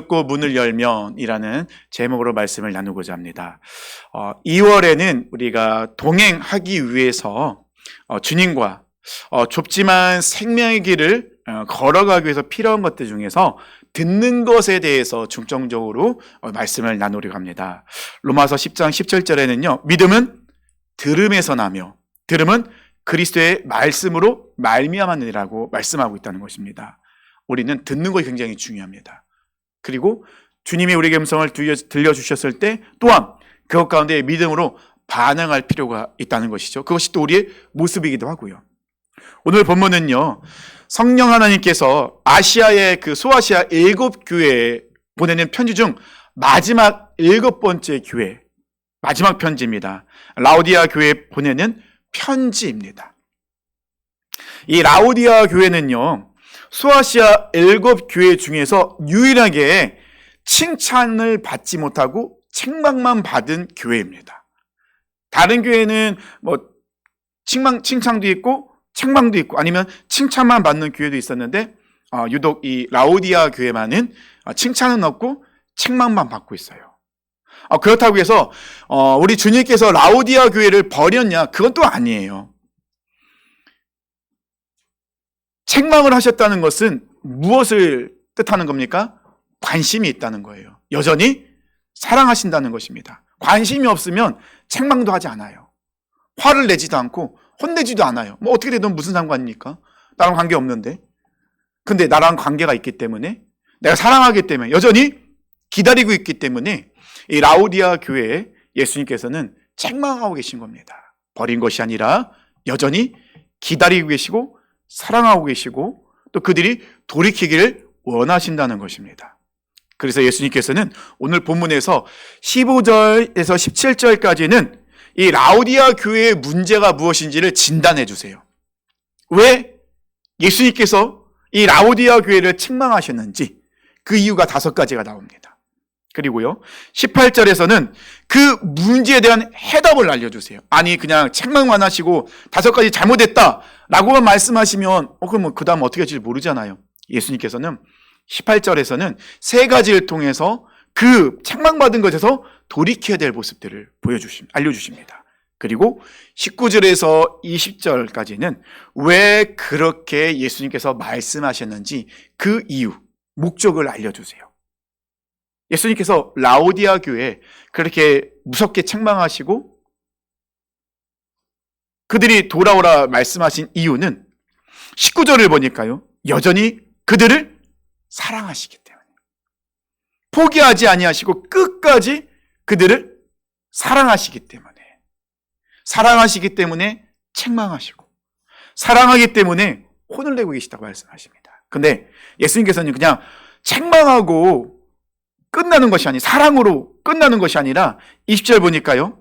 듣고 문을 열면이라는 제목으로 말씀을 나누고자 합니다. 2월에는 우리가 동행하기 위해서 주님과 좁지만 생명의 길을 걸어가기 위해서 필요한 것들 중에서 듣는 것에 대해서 중점적으로 말씀을 나누려고 합니다. 로마서 10장 17절에는요. 믿음은 들음에서 나며 들음은 그리스도의 말씀으로 말미암았느니라고 말씀하고 있다는 것입니다. 우리는 듣는 것이 굉장히 중요합니다. 그리고 주님이 우리에게 음성을 들려주셨을 때 또한 그것 가운데 믿음으로 반응할 필요가 있다는 것이죠. 그것이 또 우리의 모습이기도 하고요. 오늘 본문은요, 성령 하나님께서 아시아의 그 소아시아 7교회에 보내는 편지 중 마지막 7번째 교회, 마지막 편지입니다. 라오디아 교회에 보내는 편지입니다. 이 라오디아 교회는요, 소아시아 7교회 중에서 유일하게 칭찬을 받지 못하고 책망만 받은 교회입니다. 다른 교회는 칭찬도 있고 책망도 있고 아니면 칭찬만 받는 교회도 있었는데 유독 이 라오디아 교회만은 칭찬은 없고 책망만 받고 있어요. 그렇다고 해서 우리 주님께서 라오디아 교회를 버렸냐? 그건 또 아니에요. 책망을 하셨다는 것은 무엇을 뜻하는 겁니까? 관심이 있다는 거예요. 여전히 사랑하신다는 것입니다. 관심이 없으면 책망도 하지 않아요. 화를 내지도 않고 혼내지도 않아요. 어떻게 되든 무슨 상관입니까? 나랑 관계 없는데. 근데 나랑 관계가 있기 때문에, 내가 사랑하기 때문에, 여전히 기다리고 있기 때문에 이 라오디아 교회에 예수님께서는 책망하고 계신 겁니다. 버린 것이 아니라 여전히 기다리고 계시고 사랑하고 계시고 또 그들이 돌이키기를 원하신다는 것입니다. 그래서 예수님께서는 오늘 본문에서 15절에서 17절까지는 이 라오디아 교회의 문제가 무엇인지를 진단해 주세요. 왜 예수님께서 이 라오디아 교회를 책망하셨는지 그 이유가 5가지가 나옵니다. 그리고요 18절에서는 그 문제에 대한 해답을 알려주세요. 아니 그냥 책망만 하시고 5가지 잘못했다 라고만 말씀하시면 그럼 그 다음 어떻게 할지 모르잖아요. 예수님께서는 18절에서는 3가지를 통해서 그 책망받은 것에서 돌이켜야 될 모습들을 알려주십니다. 그리고 19절에서 20절까지는 왜 그렇게 예수님께서 말씀하셨는지 그 이유, 목적을 알려주세요. 예수님께서 라오디아 교회에 그렇게 무섭게 책망하시고 그들이 돌아오라 말씀하신 이유는 19절을 보니까요. 여전히 그들을 사랑하시기 때문에 포기하지 아니하시고 끝까지 그들을 사랑하시기 때문에 책망하시고 사랑하기 때문에 혼을 내고 계시다고 말씀하십니다. 근데 예수님께서는 그냥 책망하고 끝나는 것이 아니 사랑으로 끝나는 것이 아니라 20절 보니까요.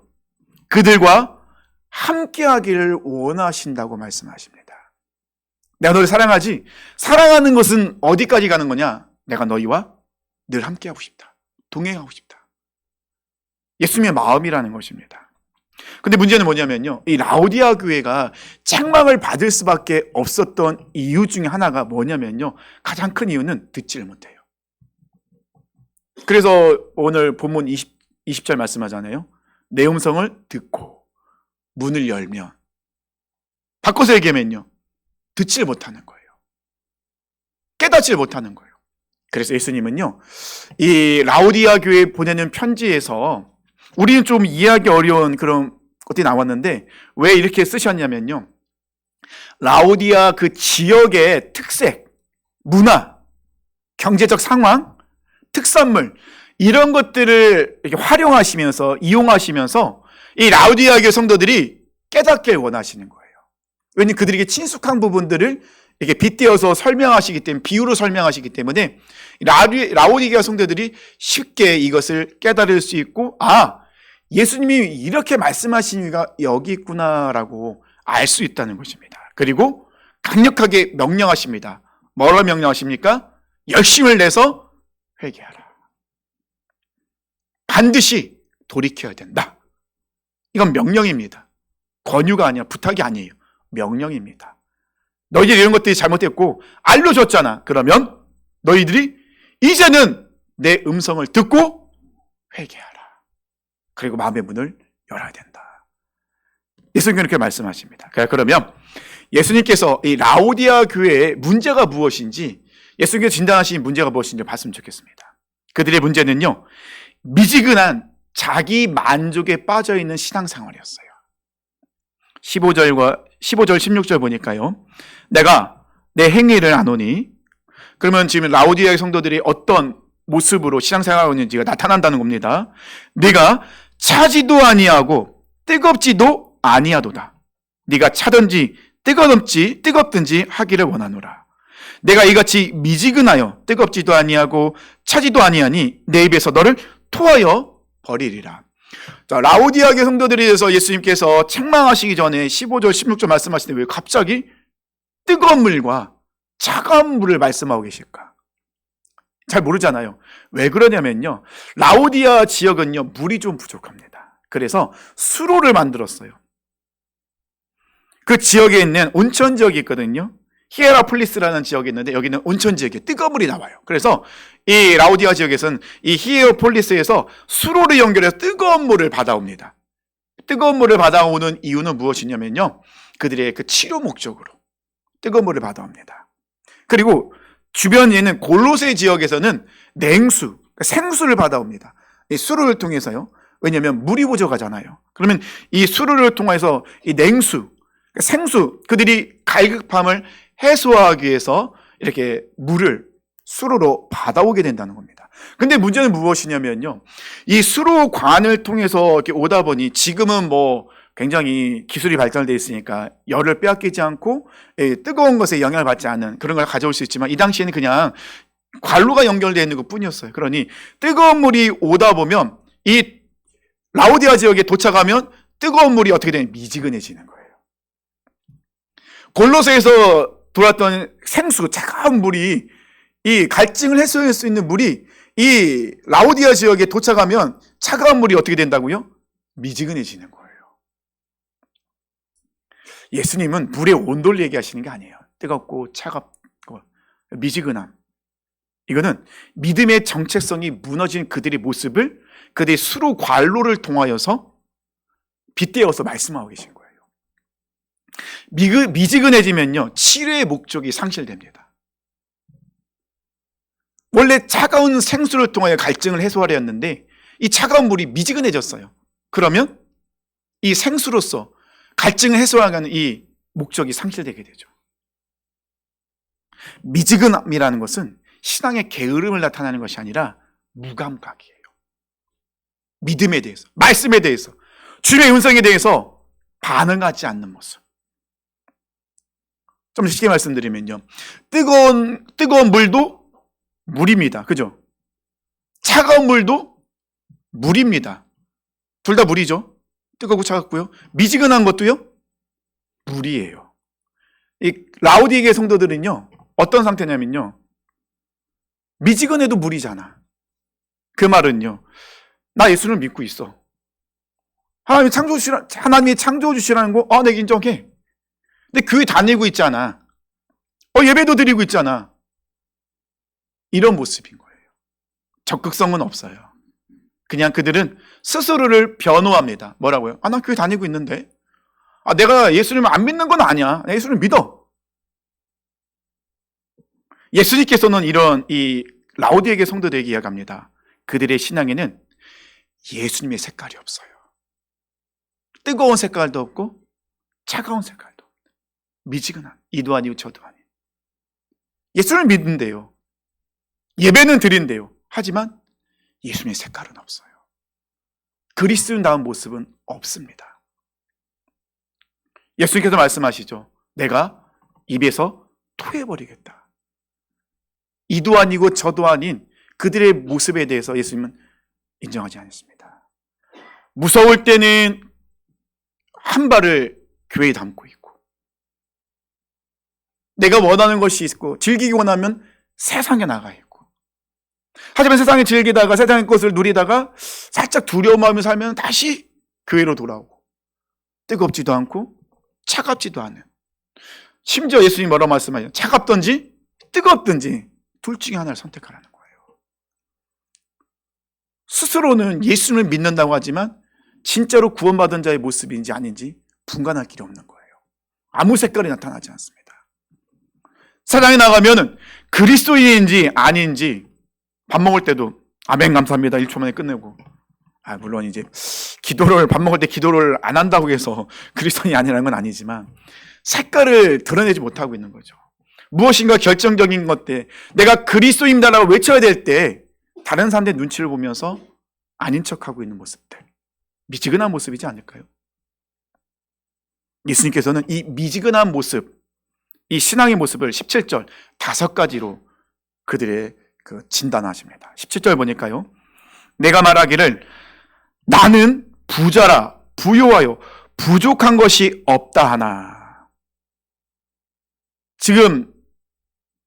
그들과 함께하기를 원하신다고 말씀하십니다. 내가 너를 사랑하지? 사랑하는 것은 어디까지 가는 거냐? 내가 너희와 늘 함께하고 싶다. 동행하고 싶다. 예수님의 마음이라는 것입니다. 근데 문제는 뭐냐면요. 이 라오디아 교회가 책망을 받을 수밖에 없었던 이유 중에 하나가 뭐냐면요. 가장 큰 이유는 듣지를 못해요. 그래서 오늘 본문 20절 말씀하잖아요. 내 음성을 듣고 문을 열면 바꿔서 얘기하면요. 듣지를 못하는 거예요. 깨닫지를 못하는 거예요. 그래서 예수님은요. 이 라오디아 교회에 보내는 편지에서 우리는 좀 이해하기 어려운 그런 것들이 나왔는데 왜 이렇게 쓰셨냐면요. 라오디아 그 지역의 특색, 문화, 경제적 상황, 특산물 이런 것들을 이렇게 활용하시면서 이용하시면서 이 라오디아 교회 성도들이 깨닫길 원하시는 거예요. 왜냐하면 그들에게 친숙한 부분들을 이렇게 빗대어서 설명하시기 때문에 비유로 설명하시기 때문에 라오디아 성도들이 쉽게 이것을 깨달을 수 있고 예수님이 이렇게 말씀하신 이유가 여기 있구나라고 알 수 있다는 것입니다. 그리고 강력하게 명령하십니다. 뭐라 명령하십니까? 열심을 내서 회개하라. 반드시 돌이켜야 된다. 이건 명령입니다. 권유가 아니라 부탁이 아니에요. 명령입니다. 너희들이 이런 것들이 잘못했고 알려줬잖아. 그러면 너희들이 이제는 내 음성을 듣고 회개하라. 그리고 마음의 문을 열어야 된다. 예수님께서 그렇게 말씀하십니다. 그러면 예수님께서 이 라오디아 교회의 문제가 무엇인지, 예수님께서 진단하신 문제가 무엇인지 봤으면 좋겠습니다. 그들의 문제는요, 미지근한 자기 만족에 빠져있는 신앙생활이었어요. 15절 16절 보니까요, 내가 내 행위를 아노니, 그러면 지금 라오디아의 성도들이 어떤 모습으로 신앙생활하고 있는지가 나타난다는 겁니다. 네가 차지도 아니하고 뜨겁지도 아니하도다. 네가 차든지 뜨겁든지 하기를 원하노라. 내가 이같이 미지근하여 뜨겁지도 아니하고 차지도 아니하니 내 입에서 너를 토하여 버리리라. 자, 라오디아의 성도들에 대해서 예수님께서 책망하시기 전에 15절 16절 말씀하시는데 왜 갑자기 뜨거운 물과 차가운 물을 말씀하고 계실까? 잘 모르잖아요. 왜 그러냐면요, 라오디아 지역은요, 물이 좀 부족합니다. 그래서 수로를 만들었어요. 그 지역에 있는 온천 지역이 있거든요. 히에라폴리스라는 지역이 있는데 여기는 온천 지역에 뜨거운 물이 나와요. 그래서 이 라오디아 지역에서는 이 히에라폴리스에서 수로를 연결해서 뜨거운 물을 받아옵니다. 뜨거운 물을 받아오는 이유는 무엇이냐면요, 그들의 그 치료 목적으로 뜨거운 물을 받아옵니다. 그리고 주변에 있는 골로새 지역에서는 냉수, 생수를 받아옵니다. 이 수로를 통해서요. 왜냐하면 물이 부족하잖아요. 그러면 이 수로를 통해서 이 냉수, 생수, 그들이 갈급함을 해소하기 위해서 이렇게 물을 수로로 받아오게 된다는 겁니다. 근데 문제는 무엇이냐면요, 이 수로관을 통해서 이렇게 오다 보니 지금은 뭐 굉장히 기술이 발달되어 있으니까 열을 빼앗기지 않고 뜨거운 것에 영향을 받지 않는 그런 걸 가져올 수 있지만, 이 당시에는 그냥 관로가 연결되어 있는 것 뿐이었어요. 그러니 뜨거운 물이 오다 보면 이 라오디아 지역에 도착하면 뜨거운 물이 어떻게 되냐, 미지근해지는 거예요. 골로새에서 돌았던 생수, 차가운 물이, 이 갈증을 해소할 수 있는 물이 이 라오디아 지역에 도착하면 차가운 물이 어떻게 된다고요? 미지근해지는 거예요. 예수님은 물의 온도를 얘기하시는 게 아니에요. 뜨겁고 차갑고 미지근함. 이거는 믿음의 정체성이 무너진 그들의 모습을 그들의 수로 관로를 통하여서 빗대어서 말씀하고 계신 거예요. 미지근해지면요, 치료의 목적이 상실됩니다. 원래 차가운 생수를 통하여 갈증을 해소하려 했는데 이 차가운 물이 미지근해졌어요. 그러면 이 생수로서 갈증을 해소하는 이 목적이 상실되게 되죠. 미지근함이라는 것은 신앙의 게으름을 나타내는 것이 아니라 무감각이에요. 믿음에 대해서, 말씀에 대해서, 주님의 음성에 대해서 반응하지 않는 모습. 좀 쉽게 말씀드리면요, 뜨거운 물도 물입니다. 그죠? 차가운 물도 물입니다. 둘 다 물이죠. 뜨겁고 차갑고요. 미지근한 것도요, 물이에요. 이 라오디게 성도들은요, 어떤 상태냐면요, 미지근해도 물이잖아. 그 말은요, 나 예수를 믿고 있어. 하나님이 창조해 주시라는 거, 내가 인정해. 근데 교회 다니고 있잖아. 예배도 드리고 있잖아. 이런 모습인 거예요. 적극성은 없어요. 그냥 그들은 스스로를 변호합니다. 뭐라고요? 나 교회 다니고 있는데. 내가 예수님을 안 믿는 건 아니야. 나 예수를 믿어. 예수님께서는 이런 이 라오디게의 성도들에게 이야기합니다. 그들의 신앙에는 예수님의 색깔이 없어요. 뜨거운 색깔도 없고 차가운 색깔도 없고 미지근한, 이도 아니고 저도 아니고. 예수를 믿는데요, 예배는 드린대요. 하지만 예수님의 색깔은 없어요. 그리스도인다운 모습은 없습니다. 예수님께서 말씀하시죠. 내가 입에서 토해버리겠다. 이도 아니고 저도 아닌 그들의 모습에 대해서 예수님은 인정하지 않습니다. 무서울 때는 한 발을 교회에 담고 있고, 내가 원하는 것이 있고 즐기기 원하면 세상에 나가 있고, 하지만 세상에 즐기다가 세상의 것을 누리다가 살짝 두려운 마음을 살면 다시 교회로 돌아오고, 뜨겁지도 않고 차갑지도 않은, 심지어 예수님이 뭐라고 말씀하셨죠? 차갑든지 뜨겁든지 둘 중에 하나를 선택하라는 거예요. 스스로는 예수님을 믿는다고 하지만 진짜로 구원받은 자의 모습인지 아닌지 분간할 길이 없는 거예요. 아무 색깔이 나타나지 않습니다. 세상에 나가면은 그리스도인인지 아닌지 밥 먹을 때도 아멘 감사합니다 1초 만에 끝내고, 물론 이제 밥 먹을 때 기도를 안 한다고 해서 그리스도인이 아니라는 건 아니지만 색깔을 드러내지 못하고 있는 거죠. 무엇인가 결정적인 것 때 내가 그리스도인이다라고 외쳐야 될 때 다른 사람들의 눈치를 보면서 아닌 척하고 있는 모습들, 미지근한 모습이지 않을까요? 예수님께서는 이 미지근한 모습, 이 신앙의 모습을 17절 5가지로 그들의 진단하십니다. 17절 보니까요, 내가 말하기를 나는 부자라 부요하여 부족한 것이 없다 하나. 지금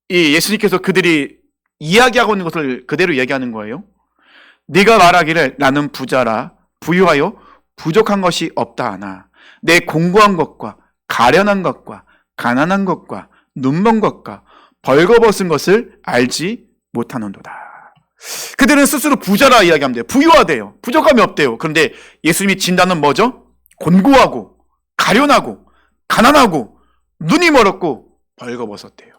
이 예수님께서 그들이 이야기하고 있는 것을 그대로 얘기하는 거예요. 네가 말하기를 나는 부자라 부유하여 부족한 것이 없다 하나 내 공고한 것과 가련한 것과 가난한 것과 눈먼 것과 벌거벗은 것을 알지 못하는도다. 그들은 스스로 부자라 이야기하면 돼요. 부유하대요. 부족함이 없대요. 그런데 예수님이 진단은 뭐죠? 곤고하고 가련하고 가난하고 눈이 멀었고 벌거벗었대요.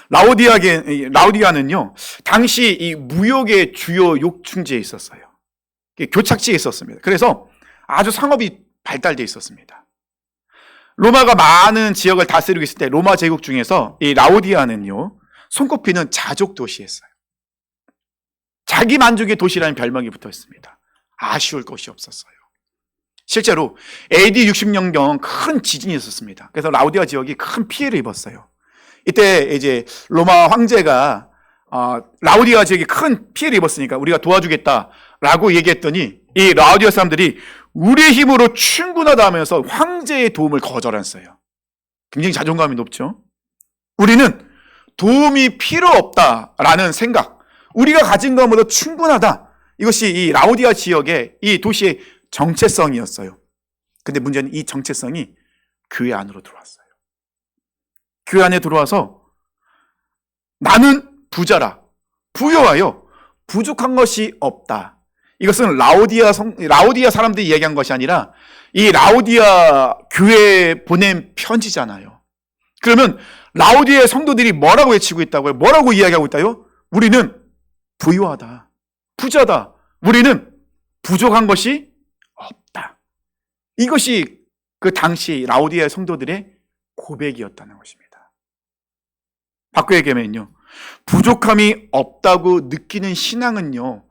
라오디아는요, 당시 이 무역의 주요 욕충지에 있었어요. 교착지에 있었습니다. 그래서 아주 상업이 발달되어 있었습니다. 로마가 많은 지역을 다스리고 있을 때 로마 제국 중에서 이 라오디아는요, 손꼽히는 자족 도시였어요. 자기 만족의 도시라는 별명이 붙어 있습니다. 아쉬울 것이 없었어요. 실제로 AD 60년경 큰 지진이 있었습니다. 그래서 라오디아 지역이 큰 피해를 입었어요. 이때 이제 로마 황제가 라오디아 지역이 큰 피해를 입었으니까 우리가 도와주겠다라고 얘기했더니 이 라오디아 사람들이 우리의 힘으로 충분하다 하면서 황제의 도움을 거절했어요. 굉장히 자존감이 높죠. 우리는 도움이 필요 없다라는 생각, 우리가 가진 것으로 충분하다. 이것이 이 라오디아 지역의 이 도시의 정체성이었어요. 근데 문제는 이 정체성이 교회 안으로 들어왔어요. 교회 안에 들어와서 나는 부자라 부유하여 부족한 것이 없다. 이것은 라오디아 사람들이 얘기한 것이 아니라 이 라오디아 교회에 보낸 편지잖아요. 그러면 라오디아 성도들이 뭐라고 외치고 있다고요? 뭐라고 이야기하고 있다요? 우리는 부유하다, 부자다, 우리는 부족한 것이 없다. 이것이 그 당시 라오디아 성도들의 고백이었다는 것입니다. 바꿔 얘기하면요, 부족함이 없다고 느끼는 신앙은요,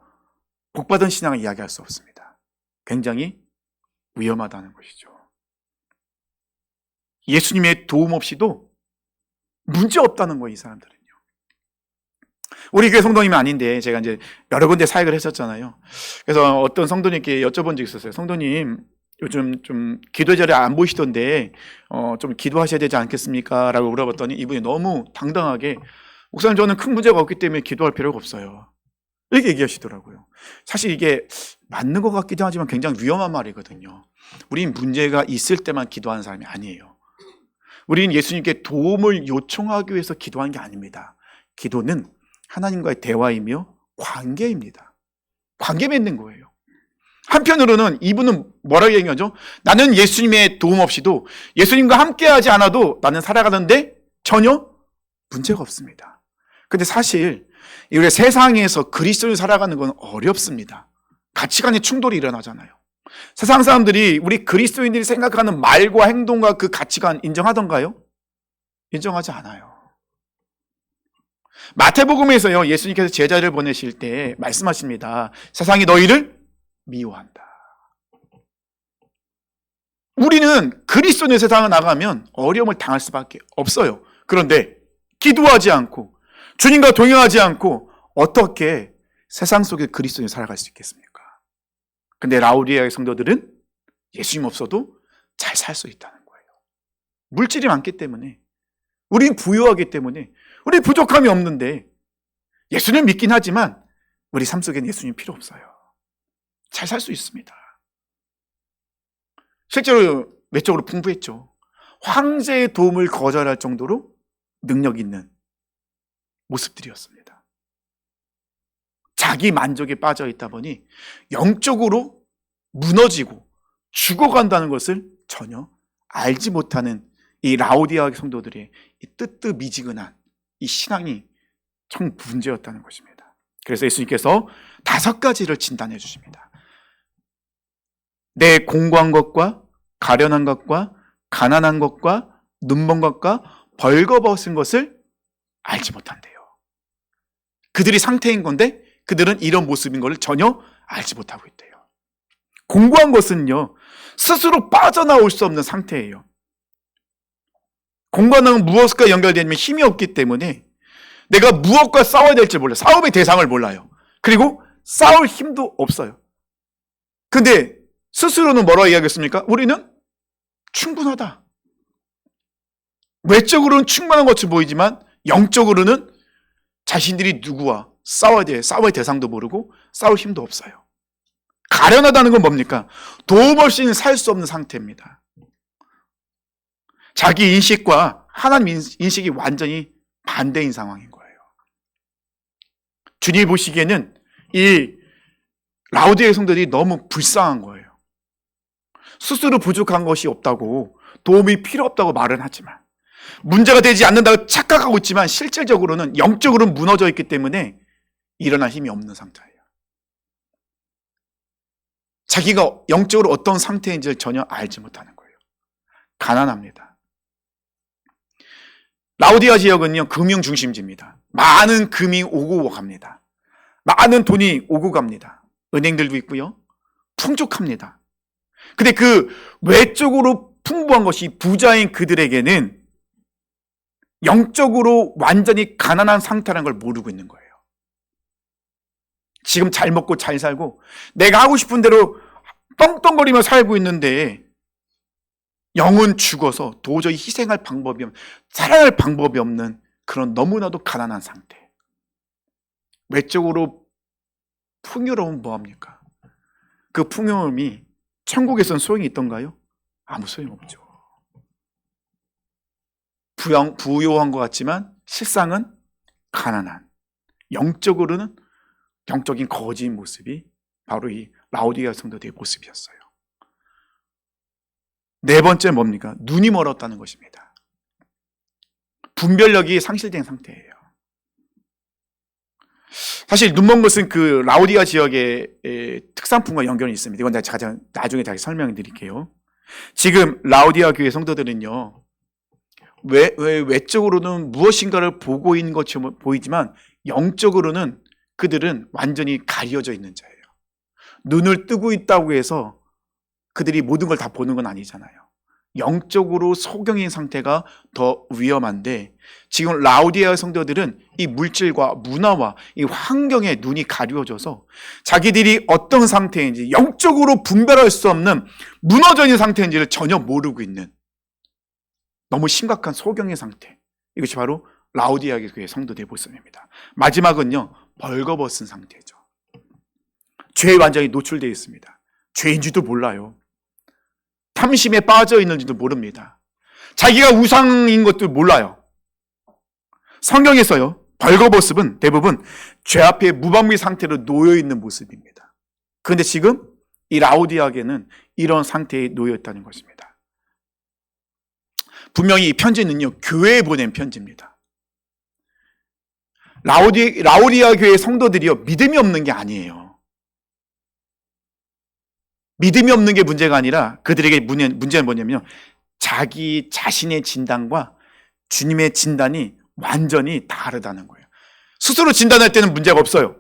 복받은 신앙을 이야기할 수 없습니다. 굉장히 위험하다는 것이죠. 예수님의 도움 없이도 문제 없다는 거예요, 이 사람들은요. 우리 교회 성도님이 아닌데 제가 이제 여러 군데 사역을 했었잖아요. 그래서 어떤 성도님께 여쭤본 적이 있었어요. 성도님, 요즘 좀 기도 자리에 안 보이시던데 좀 기도하셔야 되지 않겠습니까? 라고 물어봤더니 이분이 너무 당당하게, 목사님 저는 큰 문제가 없기 때문에 기도할 필요가 없어요, 이렇게 얘기하시더라고요. 사실 이게 맞는 것 같기도 하지만 굉장히 위험한 말이거든요. 우린 문제가 있을 때만 기도하는 사람이 아니에요. 우리는 예수님께 도움을 요청하기 위해서 기도하는 게 아닙니다. 기도는 하나님과의 대화이며 관계입니다. 관계 맺는 거예요. 한편으로는 이분은 뭐라고 얘기하죠? 나는 예수님의 도움 없이도, 예수님과 함께하지 않아도 나는 살아가는데 전혀 문제가 없습니다. 근데 사실 우리 세상에서 그리스도를 살아가는 건 어렵습니다. 가치관의 충돌이 일어나잖아요. 세상 사람들이 우리 그리스도인들이 생각하는 말과 행동과 그 가치관 인정하던가요? 인정하지 않아요. 마태복음에서요, 예수님께서 제자를 보내실 때 말씀하십니다. 세상이 너희를 미워한다. 우리는 그리스도인의 세상에 나가면 어려움을 당할 수밖에 없어요. 그런데 기도하지 않고 주님과 동행하지 않고 어떻게 세상 속에 그리스도인이 살아갈 수 있겠습니까? 근데 라오디아의 성도들은 예수님 없어도 잘 살 수 있다는 거예요. 물질이 많기 때문에, 우리는 부유하기 때문에, 우리 부족함이 없는데, 예수님 믿긴 하지만 우리 삶 속에는 예수님 필요 없어요. 잘 살 수 있습니다. 실제로 외적으로 풍부했죠. 황제의 도움을 거절할 정도로 능력 있는 모습들이었습니다. 자기 만족에 빠져 있다 보니 영적으로 무너지고 죽어간다는 것을 전혀 알지 못하는 이 라오디아 성도들의 이 뜨뜻미지근한 이 신앙이 참 문제였다는 것입니다. 그래서 예수님께서 5가지를 진단해 주십니다. 내 공고한 것과 가련한 것과 가난한 것과 눈먼 것과 벌거벗은 것을 알지 못한대요. 그들이 상태인 건데 그들은 이런 모습인 것을 전혀 알지 못하고 있대요. 공고한 것은요, 스스로 빠져나올 수 없는 상태예요. 공고한 무엇과 연결되면 힘이 없기 때문에 내가 무엇과 싸워야 될지 몰라요. 싸움의 대상을 몰라요. 그리고 싸울 힘도 없어요. 근데 스스로는 뭐라고 이야기했습니까? 우리는 충분하다. 외적으로는 충분한 것처럼 보이지만 영적으로는 자신들이 누구와 싸워야 돼. 싸워의 대상도 모르고 싸울 힘도 없어요. 가련하다는 건 뭡니까? 도움 없이는 살 수 없는 상태입니다. 자기 인식과 하나님 인식이 완전히 반대인 상황인 거예요. 주님이 보시기에는 이 라오디아의 성도들이 너무 불쌍한 거예요. 스스로 부족한 것이 없다고, 도움이 필요 없다고 말은 하지만, 문제가 되지 않는다고 착각하고 있지만 실질적으로는 영적으로는 무너져 있기 때문에 일어날 힘이 없는 상태예요. 자기가 영적으로 어떤 상태인지를 전혀 알지 못하는 거예요. 가난합니다. 라오디아 지역은요, 금융 중심지입니다. 많은 금이 오고 갑니다. 많은 돈이 오고 갑니다. 은행들도 있고요. 풍족합니다. 근데 그 외적으로 풍부한 것이 부자인 그들에게는 영적으로 완전히 가난한 상태라는 걸 모르고 있는 거예요. 지금 잘 먹고 잘 살고 내가 하고 싶은 대로 떵떵거리며 살고 있는데 영은 죽어서 도저히 희생할 방법이 없는, 살아날 방법이 없는 그런 너무나도 가난한 상태. 외적으로 풍요로운 뭐합니까? 그 풍요로움이 천국에선 소용이 있던가요? 아무 소용없죠. 부유한 것 같지만 실상은 가난한, 영적으로는 영적인 거지인 모습이 바로 이 라오디아 성도들의 모습이었어요. 4번째 뭡니까? 눈이 멀었다는 것입니다. 분별력이 상실된 상태예요. 사실 눈먼 것은 그 라오디아 지역의 특산품과 연결이 있습니다. 이건 제가 나중에 다시 설명해 드릴게요. 지금 라오디아 교회 성도들은요, 외적으로는 무엇인가를 보고 있는 것처럼 보이지만 영적으로는 그들은 완전히 가려져 있는 자예요. 눈을 뜨고 있다고 해서 그들이 모든 걸 다 보는 건 아니잖아요. 영적으로 소경인 상태가 더 위험한데, 지금 라오디아 성도들은 이 물질과 문화와 이 환경에 눈이 가려져서 자기들이 어떤 상태인지, 영적으로 분별할 수 없는 무너져 있는 상태인지를 전혀 모르고 있는 너무 심각한 소경의 상태. 이것이 바로 라오디아 교회 성도들의 모습입니다. 마지막은요, 벌거벗은 상태죠. 죄에 완전히 노출되어 있습니다. 죄인지도 몰라요. 탐심에 빠져 있는지도 모릅니다. 자기가 우상인 것도 몰라요. 성경에서요, 벌거벗음은 대부분 죄 앞에 무방비 상태로 놓여 있는 모습입니다. 그런데 지금 이 라오디아에는 이런 상태에 놓여 있다는 것입니다. 분명히 이 편지는요, 교회에 보낸 편지입니다. 라오디아 교회 성도들이요, 믿음이 없는 게 아니에요. 믿음이 없는 게 문제가 아니라 그들에게 문제는 뭐냐면요, 자기 자신의 진단과 주님의 진단이 완전히 다르다는 거예요. 스스로 진단할 때는 문제가 없어요.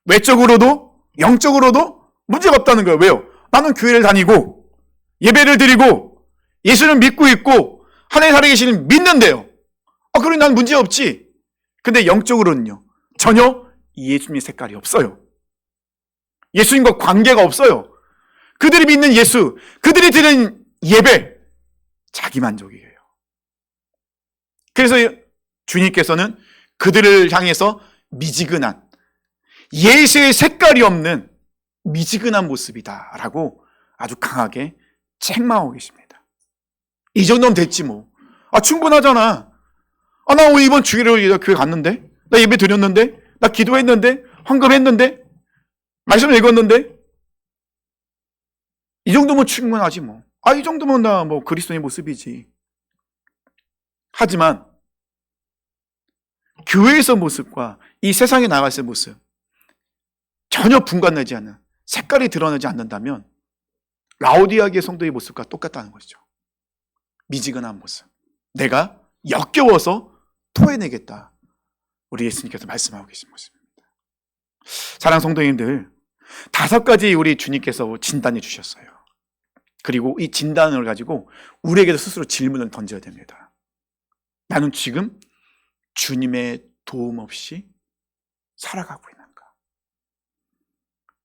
외적으로도 영적으로도 문제가 없다는 거예요. 왜요? 나는 교회를 다니고 예배를 드리고 예수를 믿고 있고 하나님 살아계시는 믿는데요. 그러니 난 문제 없지. 근데 영적으로는요, 전혀 예수님의 색깔이 없어요. 예수님과 관계가 없어요. 그들이 믿는 예수, 그들이 드리는 예배, 자기 만족이에요. 그래서 주님께서는 그들을 향해서 미지근한, 예수의 색깔이 없는 미지근한 모습이다라고 아주 강하게 책망하고 계십니다. 이 정도면 됐지 뭐. 충분하잖아. 나 오늘 이번 주일에 교회 갔는데, 나 예배 드렸는데, 나 기도했는데, 헌금했는데? 말씀을 읽었는데? 이 정도면 충분하지 뭐. 이 정도면 나 뭐 그리스도의 모습이지. 하지만 교회에서 모습과 이 세상에 나가서 모습 전혀 분간되지 않는, 색깔이 드러나지 않는다면 라오디아계 성도의 모습과 똑같다는 것이죠. 미지근한 모습. 내가 역겨워서 토해내겠다. 우리 예수님께서 말씀하고 계신 모습입니다. 사랑하는 성도님들, 5가지 우리 주님께서 진단해 주셨어요. 그리고 이 진단을 가지고 우리에게도 스스로 질문을 던져야 됩니다. 나는 지금 주님의 도움 없이 살아가고 있는가?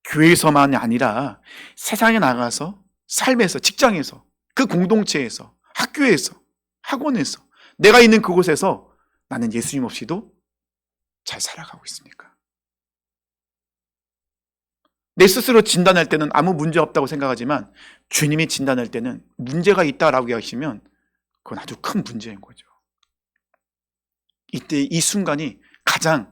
교회에서만이 아니라 세상에 나가서, 삶에서, 직장에서, 그 공동체에서, 학교에서, 학원에서, 내가 있는 그곳에서 나는 예수님 없이도 잘 살아가고 있습니까? 내 스스로 진단할 때는 아무 문제 없다고 생각하지만 주님이 진단할 때는 문제가 있다라고 하시면 그건 아주 큰 문제인 거죠. 이때 이 순간이 가장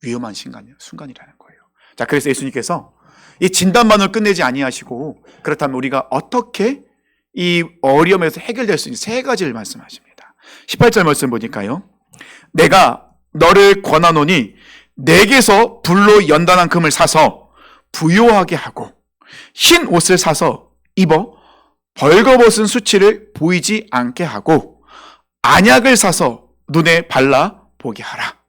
위험한 순간이라는 거예요. 자, 그래서 예수님께서 이 진단만을 끝내지 아니하시고, 그렇다면 우리가 어떻게 이 어려움에서 해결될 수 있는 3가지를 말씀하십니다. 18절 말씀 보니까요, 내가 너를 권하노니 내게서 불로 연단한 금을 사서 부요하게 하고 흰 옷을 사서 입어 벌거벗은 수치를 보이지 않게 하고 안약을 사서 눈에 발라 보게 하라.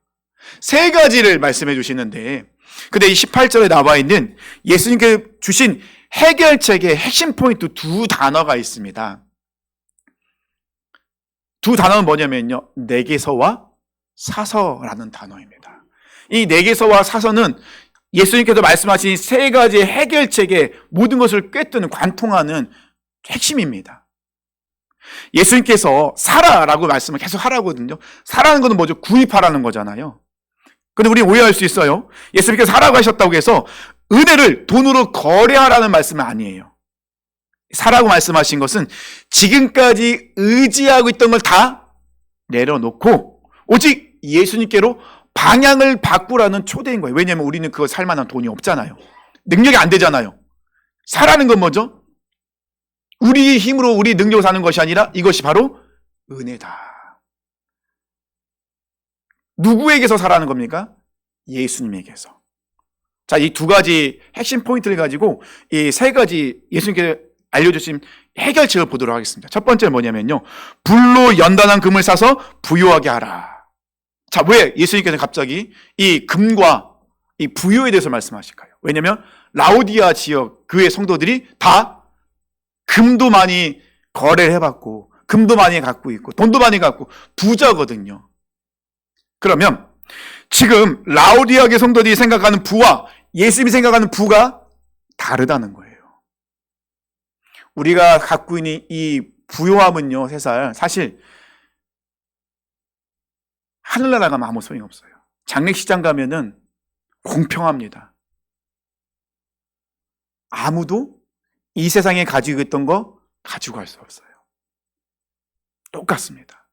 3가지를 말씀해 주시는데, 근데 이 18절에 나와 있는 예수님께 주신 해결책의 핵심 포인트 2단어가 있습니다. 2단어는 뭐냐면요, 내게서와 사서라는 단어입니다. 이 내게서와 사서는 예수님께서 말씀하신 3가지의 해결책의 모든 것을 꿰뚫는, 관통하는 핵심입니다. 예수님께서 사라라고 말씀을 계속 하라거든요. 사라는 것은 뭐죠? 구입하라는 거잖아요. 근데 우리 오해할 수 있어요. 예수님께서 사라고 하셨다고 해서 은혜를 돈으로 거래하라는 말씀은 아니에요. 사라고 말씀하신 것은 지금까지 의지하고 있던 걸 다 내려놓고 오직 예수님께로 방향을 바꾸라는 초대인 거예요. 왜냐하면 우리는 그거 살 만한 돈이 없잖아요. 능력이 안 되잖아요. 사라는 건 뭐죠? 우리 힘으로, 우리 능력으로 사는 것이 아니라 이것이 바로 은혜다. 누구에게서 사라는 겁니까? 예수님에게서. 자, 이 2가지 핵심 포인트를 가지고 이 3가지 예수님께서 알려주신 해결책을 보도록 하겠습니다. 첫 번째는 뭐냐면요, 불로 연단한 금을 사서 부요하게 하라. 자, 왜 예수님께서 갑자기 이 금과 이 부요에 대해서 말씀하실까요? 왜냐하면 라오디아 지역 교회 성도들이 다 금도 많이 거래를 해봤고, 금도 많이 갖고 있고, 돈도 많이 갖고 부자거든요. 그러면 지금 라오디아계 성도들이 생각하는 부와 예수님이 생각하는 부가 다르다는 거예요. 우리가 갖고 있는 이 부요함은요, 사실 하늘나라 가면 아무 소용이 없어요. 장례식장 가면은 공평합니다. 아무도 이 세상에 가지고 있던 거 가지고 갈 수 없어요. 똑같습니다.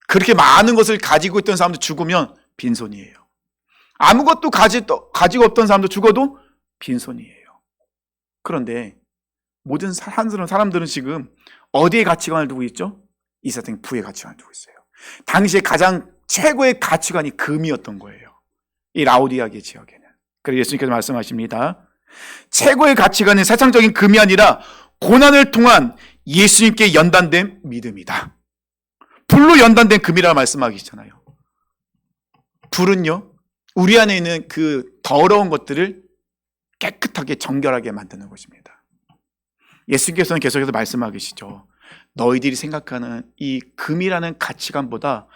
그렇게 많은 것을 가지고 있던 사람도 죽으면 빈손이에요. 아무것도 가지고 없던 사람도 죽어도 빈손이에요. 그런데 모든 사람들은 지금 어디에 가치관을 두고 있죠? 이 세상 부의 가치관을 두고 있어요. 당시에 가장 최고의 가치관이 금이었던 거예요. 이 라오디아계 지역에는. 그래서 예수님께서 말씀하십니다. 최고의 가치관은 세상적인 금이 아니라 고난을 통한 예수님께 연단된 믿음이다. 불로 연단된 금이라고 말씀하시잖아요. 불은요, 우리 안에 있는 그 더러운 것들을 깨끗하게 정결하게 만드는 것입니다. 예수님께서는 계속해서 말씀하고 계시죠. 너희들이 생각하는 이 금이라는 가치관보다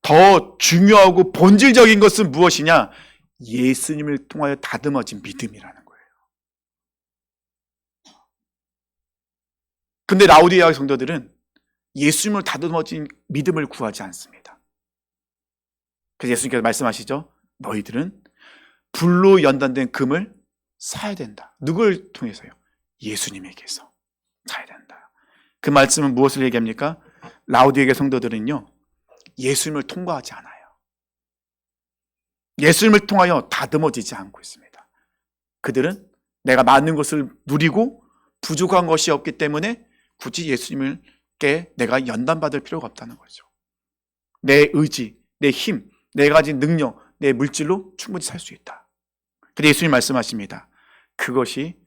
더 중요하고 본질적인 것은 무엇이냐? 예수님을 통하여 다듬어진 믿음이라는 거예요. 근데 라오디아 성도들은 예수님을 다듬어진 믿음을 구하지 않습니다. 그래서 예수님께서 말씀하시죠. 너희들은 불로 연단된 금을 사야 된다. 누굴 통해서요? 예수님에게서 사야 된다. 그 말씀은 무엇을 얘기합니까? 라오디아계 성도들은요, 예수님을 통과하지 않아요. 예수님을 통하여 다듬어지지 않고 있습니다. 그들은 내가 많은 것을 누리고 부족한 것이 없기 때문에 굳이 예수님께 내가 연단받을 필요가 없다는 거죠. 내 의지, 내 힘, 내 가진 능력, 내 물질로 충분히 살 수 있다. 근데 예수님 말씀하십니다. 그것이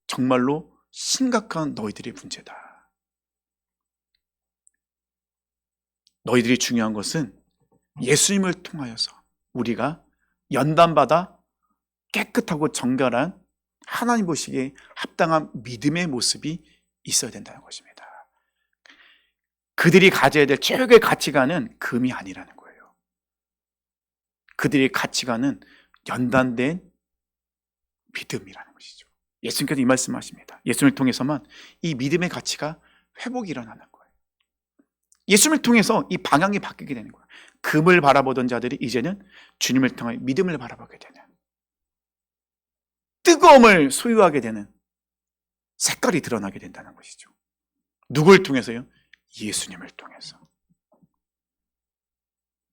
정말로 심각한 너희들의 문제다. 너희들이 중요한 것은 예수님을 통하여서 우리가 연단받아 깨끗하고 정결한 하나님 보시기에 합당한 믿음의 모습이 있어야 된다는 것입니다. 그들이 가져야 될 최고의 가치관은 금이 아니라는 거예요. 그들의 가치관은 연단된 믿음이라는 것이죠. 예수님께서 이 말씀하십니다. 예수님을 통해서만 이 믿음의 가치가 회복이 일어나는 거예요. 예수님을 통해서 이 방향이 바뀌게 되는 거예요. 금을 바라보던 자들이 이제는 주님을 통해 믿음을 바라보게 되는, 뜨거움을 소유하게 되는 색깔이 드러나게 된다는 것이죠. 누굴 통해서요? 예수님을 통해서.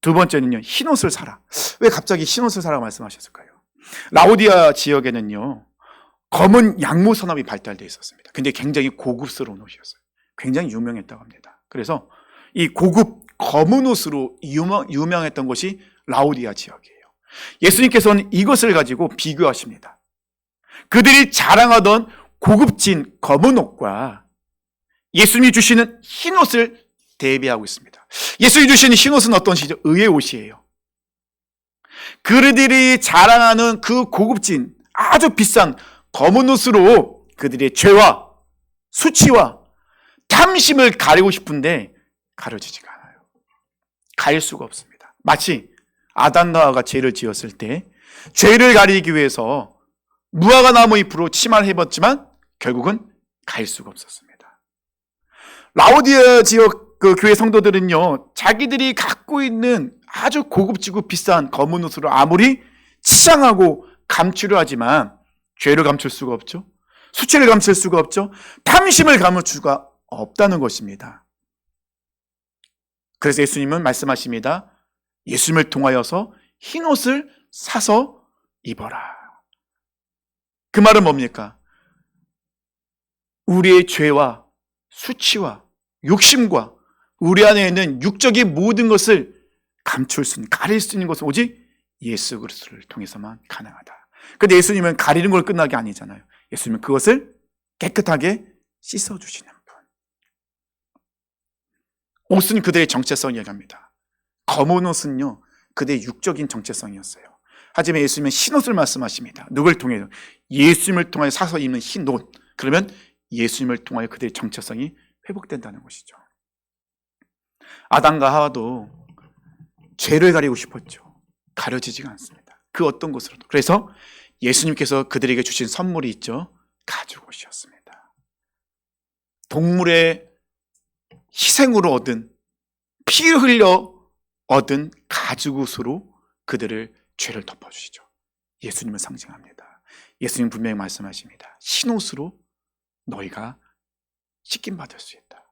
두 번째는요, 흰옷을 사라. 왜 갑자기 흰옷을 사라고 말씀하셨을까요? 라오디아 지역에는요, 검은 양모 산업이 발달되어 있었습니다. 근데 굉장히 고급스러운 옷이었어요. 굉장히 유명했다고 합니다. 그래서 이 고급 검은 옷으로 유명했던 곳이 라오디아 지역이에요. 예수님께서는 이것을 가지고 비교하십니다. 그들이 자랑하던 고급진 검은 옷과 예수님이 주시는 흰 옷을 대비하고 있습니다. 예수님이 주시는 흰 옷은 어떤 옷이죠? 의의 옷이에요. 그들이 자랑하는 그 고급진 아주 비싼 검은 옷으로 그들의 죄와 수치와 탐심을 가리고 싶은데 가려지지가 않아요. 가릴 수가 없습니다. 마치 아담과 하와가 죄를 지었을 때 죄를 가리기 위해서 무화과 나무 잎으로 치마를 해봤지만 결국은 가릴 수가 없었습니다. 라오디아 지역 그 교회 성도들은요, 자기들이 갖고 있는 아주 고급지고 비싼 검은 옷으로 아무리 치장하고 감추려 하지만 죄를 감출 수가 없죠. 수치를 감출 수가 없죠. 탐심을 감출 수가 없다는 것입니다. 그래서 예수님은 말씀하십니다. 예수님을 통하여서 흰 옷을 사서 입어라. 그 말은 뭡니까? 우리의 죄와 수치와 욕심과 우리 안에 있는 육적인 모든 것을 감출 수 있는, 가릴 수 있는 것은 오직 예수 그리스도를 통해서만 가능하다. 그런데 예수님은 가리는 걸 끝나게 아니잖아요. 예수님은 그것을 깨끗하게 씻어주시는 분. 옷은 그들의 정체성을 얘기합니다. 검은 옷은요, 그들의 육적인 정체성이었어요. 하지만 예수님은 흰 옷을 말씀하십니다. 누굴 통해서? 예수님을 통하여 사서 입는 흰 옷. 그러면 예수님을 통하여 그들의 정체성이 회복된다는 것이죠. 아담과 하와도 죄를 가리고 싶었죠. 가려지지가 않습니다. 그 어떤 것으로도. 그래서 예수님께서 그들에게 주신 선물이 있죠. 가죽옷이었습니다. 동물의 희생으로 얻은, 피 흘려 얻은 가죽옷으로 그들을 죄를 덮어주시죠. 예수님을 상징합니다. 예수님 분명히 말씀하십니다. 흰옷으로 너희가 씻김 받을 수 있다.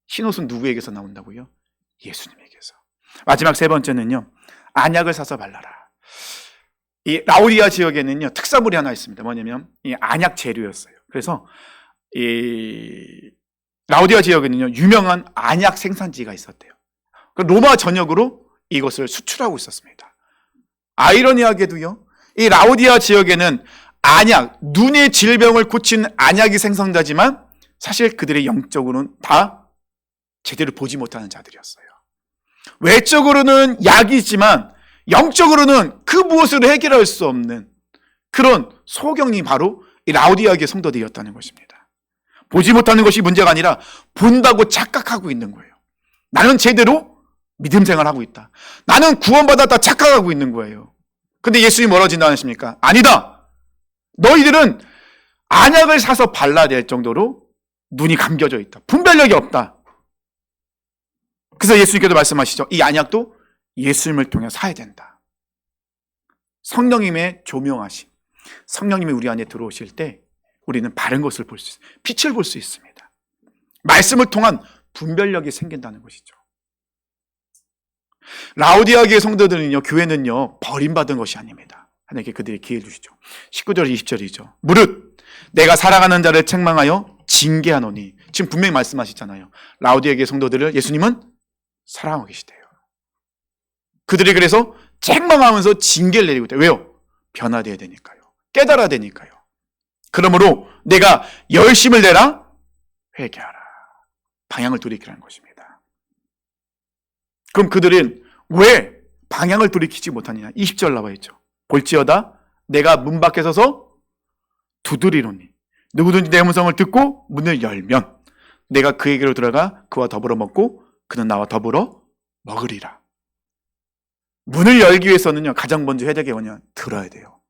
흰옷은 누구에게서 나온다고요? 예수님에게서. 마지막 세 번째는요, 안약을 사서 발라라. 이 라오디아 지역에는요, 특산물이 하나 있습니다. 뭐냐면 이 안약 재료였어요. 그래서 이 라오디아 지역에는요, 유명한 안약 생산지가 있었대요. 로마 전역으로 이것을 수출하고 있었습니다. 아이러니하게도요, 이 라오디아 지역에는 안약, 눈의 질병을 고치는 안약이 생성되지만 사실 그들의 영적으로는 다 제대로 보지 못하는 자들이었어요. 외적으로는 약이지만 영적으로는 그 무엇으로 해결할 수 없는 그런 소경이 바로 이 라오디아의 성도들이었다는 것입니다. 보지 못하는 것이 문제가 아니라 본다고 착각하고 있는 거예요. 나는 제대로 믿음 생활하고 있다. 나는 구원받았다 착각하고 있는 거예요. 근데 예수님이 뭐라고 진단하십니까? 아니다. 너희들은 안약을 사서 발라야 될 정도로 눈이 감겨져 있다. 분별력이 없다. 그래서 예수님께서 말씀하시죠. 이 안약도 예수님을 통해 사야 된다. 성령님의 조명하심. 성령님이 우리 안에 들어오실 때 우리는 바른 것을 볼 수 있습니다. 빛을 볼 수 있습니다. 말씀을 통한 분별력이 생긴다는 것이죠. 라오디아 교회 성도들은요, 교회는요, 버림받은 것이 아닙니다. 하나님께 그들에게 기회를 주시죠. 19절 20절이죠. 무릇 내가 사랑하는 자를 책망하여 징계하노니. 지금 분명히 말씀하셨잖아요. 라오디아 교회 성도들을 예수님은 사랑하고 계시대요. 그들이 그래서 책망하면서 징계를 내리고 있대요. 왜요? 변화되어야 되니까요. 깨달아야 되니까요. 그러므로 내가 열심을 내라, 회개하라. 방향을 돌이키라는 것입니다. 그럼 그들은 왜 방향을 돌이키지 못하느냐? 20절 나와 있죠. 볼지어다 내가 문 밖에 서서 두드리노니 누구든지 내 음성을 듣고 문을 열면 내가 그에게로 들어가 그와 더불어 먹고 그는 나와 더불어 먹으리라. 문을 열기 위해서는요, 가장 먼저 해야 되는 게 뭐냐? 들어야 돼요.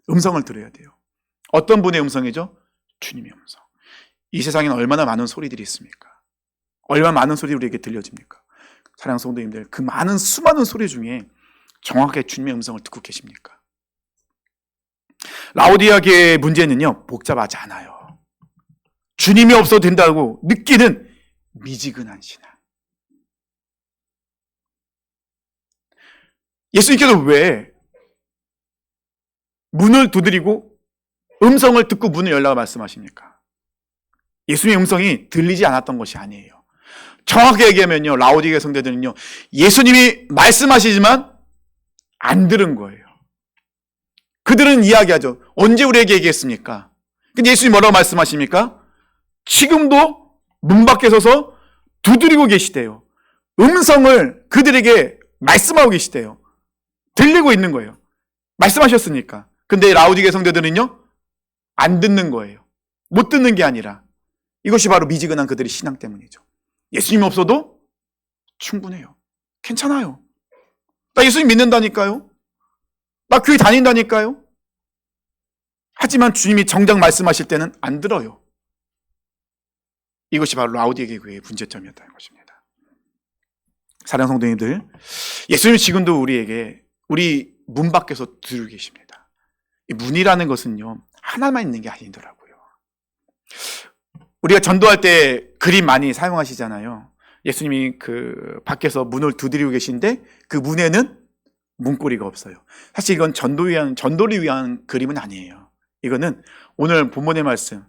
음성을 들어야 돼요. 어떤 분의 음성이죠? 주님의 음성. 이 세상에는 얼마나 많은 소리들이 있습니까? 얼마나 많은 소리들이 우리에게 들려집니까? 사랑하는 성도님들, 그 많은 수많은 소리 중에 정확하게 주님의 음성을 듣고 계십니까? 라오디아 교회의 문제는요, 복잡하지 않아요. 주님이 없어도 된다고 느끼는 미지근한 신앙. 예수님께서 왜 문을 두드리고 음성을 듣고 문을 열라고 말씀하십니까? 예수님의 음성이 들리지 않았던 것이 아니에요. 정확하게 얘기하면요, 라오디게 성도들은요, 예수님이 말씀하시지만 안 들은 거예요. 그들은 이야기하죠. 언제 우리에게 얘기했습니까? 근데 예수님이 뭐라고 말씀하십니까? 지금도 문 밖에 서서 두드리고 계시대요. 음성을 그들에게 말씀하고 계시대요. 들리고 있는 거예요. 말씀하셨으니까. 근데 라오디게 성도들은요, 안 듣는 거예요. 못 듣는 게 아니라 이것이 바로 미지근한 그들의 신앙 때문이죠. 예수님 없어도 충분해요. 괜찮아요. 나 예수님 믿는다니까요. 나 교회 다닌다니까요. 하지만 주님이 정작 말씀하실 때는 안 들어요. 이것이 바로 라오디게 교회의 문제점이었다는 것입니다. 사랑하는 성도님들, 예수님이 지금도 우리에게 우리 문 밖에서 두드리고 계십니다. 이 문이라는 것은요, 하나만 있는 게 아니더라고요. 우리가 전도할 때 그림 많이 사용하시잖아요. 예수님이 그 밖에서 문을 두드리고 계신데 그 문에는 문고리가 없어요. 사실 이건 전도를 위한 그림은 아니에요. 이거는 오늘 본문의 말씀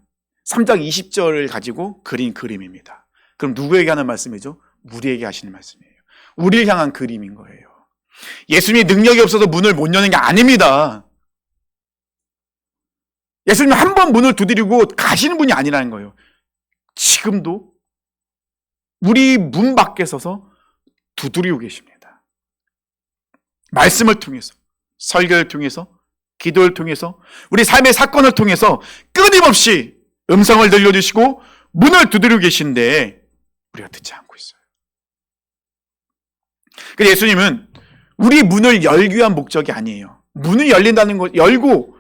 3장 20절을 가지고 그린 그림입니다. 그럼 누구에게 하는 말씀이죠? 우리에게 하시는 말씀이에요. 우리를 향한 그림인 거예요. 예수님이 능력이 없어서 문을 못 여는 게 아닙니다. 예수님이 한 번 문을 두드리고 가시는 분이 아니라는 거예요. 지금도 우리 문 밖에 서서 두드리고 계십니다. 말씀을 통해서, 설교를 통해서, 기도를 통해서, 우리 삶의 사건을 통해서 끊임없이 음성을 들려주시고 문을 두드리고 계신데 우리가 듣지 않고 있어요. 그래서 예수님은 우리 문을 열기 위한 목적이 아니에요. 문을 열린다는 것, 열고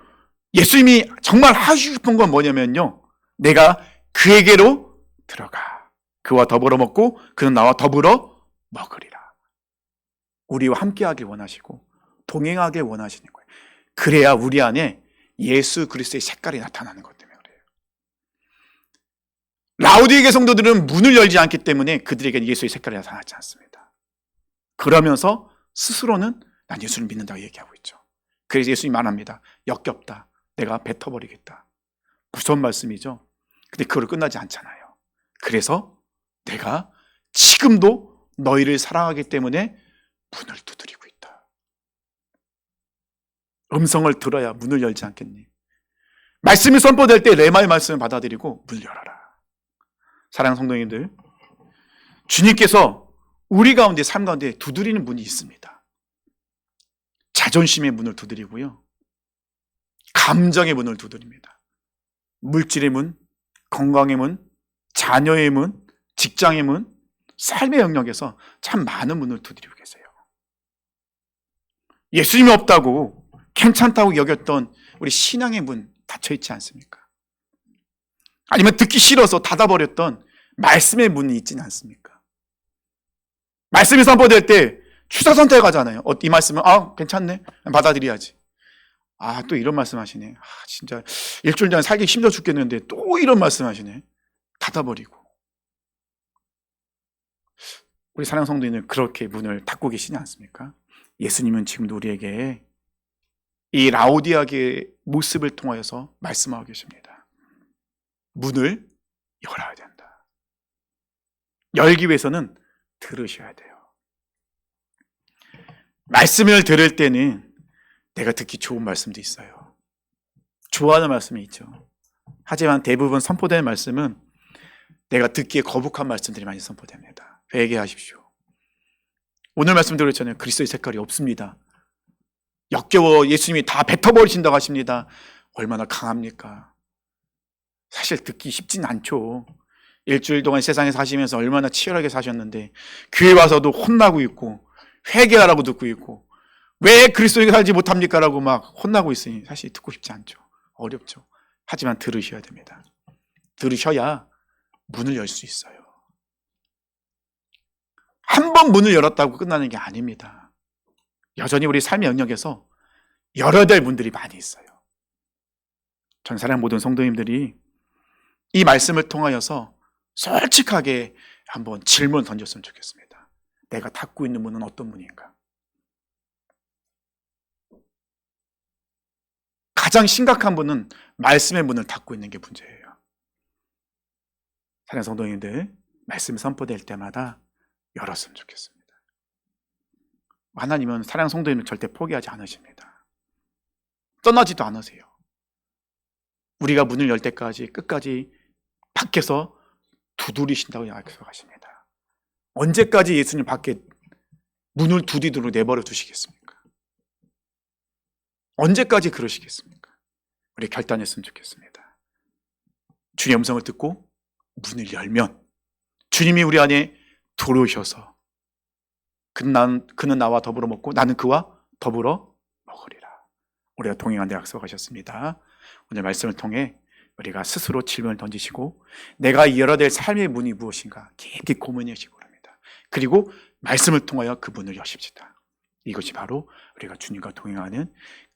예수님이 정말 하시고 싶은 건 뭐냐면요, 내가 그에게로 들어가 그와 더불어 먹고 그는 나와 더불어 먹으리라. 우리와 함께하길 원하시고 동행하길 원하시는 거예요. 그래야 우리 안에 예수 그리스도의 색깔이 나타나는 것 때문에 그래요. 라오디게 성도들은 문을 열지 않기 때문에 그들에게는 예수의 색깔이 나타나지 않습니다. 그러면서 스스로는 난 예수를 믿는다고 얘기하고 있죠. 그래서 예수님이 말합니다. 역겹다. 내가 뱉어버리겠다. 무서운 말씀이죠. 근데 그걸로 끝나지 않잖아요. 그래서 내가 지금도 너희를 사랑하기 때문에 문을 두드리고 있다. 음성을 들어야 문을 열지 않겠니? 말씀이 선포될 때 레마의 말씀을 받아들이고 문을 열어라. 사랑하는 성도님들, 주님께서 우리 가운데, 삶 가운데 두드리는 문이 있습니다. 자존심의 문을 두드리고요, 감정의 문을 두드립니다. 물질의 문, 건강의 문, 자녀의 문, 직장의 문, 삶의 영역에서 참 많은 문을 두드리고 계세요. 예수님이 없다고 괜찮다고 여겼던 우리 신앙의 문 닫혀있지 않습니까? 아니면 듣기 싫어서 닫아버렸던 말씀의 문이 있지는 않습니까? 말씀이 선포될 때 취사 선택하잖아요. 이 말씀은 괜찮네, 받아들여야지. 또 이런 말씀 하시네. 진짜 일주일 전에 살기 힘들어 죽겠는데 또 이런 말씀 하시네. 닫아버리고. 우리 사랑하는 성도님은 그렇게 문을 닫고 계시지 않습니까? 예수님은 지금도 우리에게 이 라오디아의 모습을 통하여서 말씀하고 계십니다. 문을 열어야 된다. 열기 위해서는 들으셔야 돼요. 말씀을 들을 때는 내가 듣기 좋은 말씀도 있어요. 좋아하는 말씀이 있죠. 하지만 대부분 선포되는 말씀은 내가 듣기에 거북한 말씀들이 많이 선포됩니다. 회개하십시오. 오늘 말씀 들었잖아요. 그리스도의 색깔이 없습니다. 역겨워 예수님이 다 뱉어버리신다고 하십니다. 얼마나 강합니까? 사실 듣기 쉽진 않죠. 일주일 동안 세상에 사시면서 얼마나 치열하게 사셨는데 교회 와서도 혼나고 있고 회개하라고 듣고 있고 왜 그리스도인이 살지 못합니까? 라고 막 혼나고 있으니 사실 듣고 싶지 않죠. 어렵죠. 하지만 들으셔야 됩니다. 들으셔야 문을 열 수 있어요. 한 번 문을 열었다고 끝나는 게 아닙니다. 여전히 우리 삶의 영역에서 열어야 될 문들이 많이 있어요. 전 사랑하는 모든 성도님들이 이 말씀을 통하여서 솔직하게 한번 질문 던졌으면 좋겠습니다. 내가 닫고 있는 문은 어떤 문인가? 가장 심각한 문은 말씀의 문을 닫고 있는 게 문제예요. 사랑하는 성도님들, 말씀이 선포될 때마다 열었으면 좋겠습니다. 하나님은 사랑하는 성도님을 절대 포기하지 않으십니다. 떠나지도 않으세요. 우리가 문을 열 때까지 끝까지 밖에서 두드리신다고 약속하십니다. 언제까지 예수님 밖에 문을 두드리도록 내버려 두시겠습니까? 언제까지 그러시겠습니까? 우리 결단했으면 좋겠습니다. 주님의 음성을 듣고 문을 열면 주님이 우리 안에 들어오셔서 그는 나와 더불어 먹고 나는 그와 더불어 먹으리라. 우리가 동행한다 약속하셨습니다. 오늘 말씀을 통해 우리가 스스로 질문을 던지시고 내가 열어야 될 삶의 문이 무엇인가 깊이 고민하시기 바랍니다. 그리고 말씀을 통하여 그 문을 여십시다. 이것이 바로 우리가 주님과 동행하는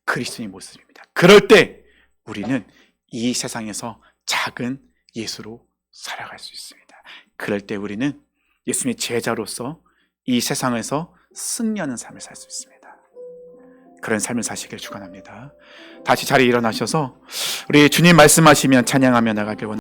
그리스도인의 모습입니다. 그럴 때 우리는 이 세상에서 작은 예수로 살아갈 수 있습니다. 그럴 때 우리는 예수님의 제자로서 이 세상에서 승리하는 삶을 살 수 있습니다. 그런 삶을 사시길 축원합니다. 다시 자리에 일어나셔서 우리 주님 말씀하시면 찬양하며 나가길 원합니다.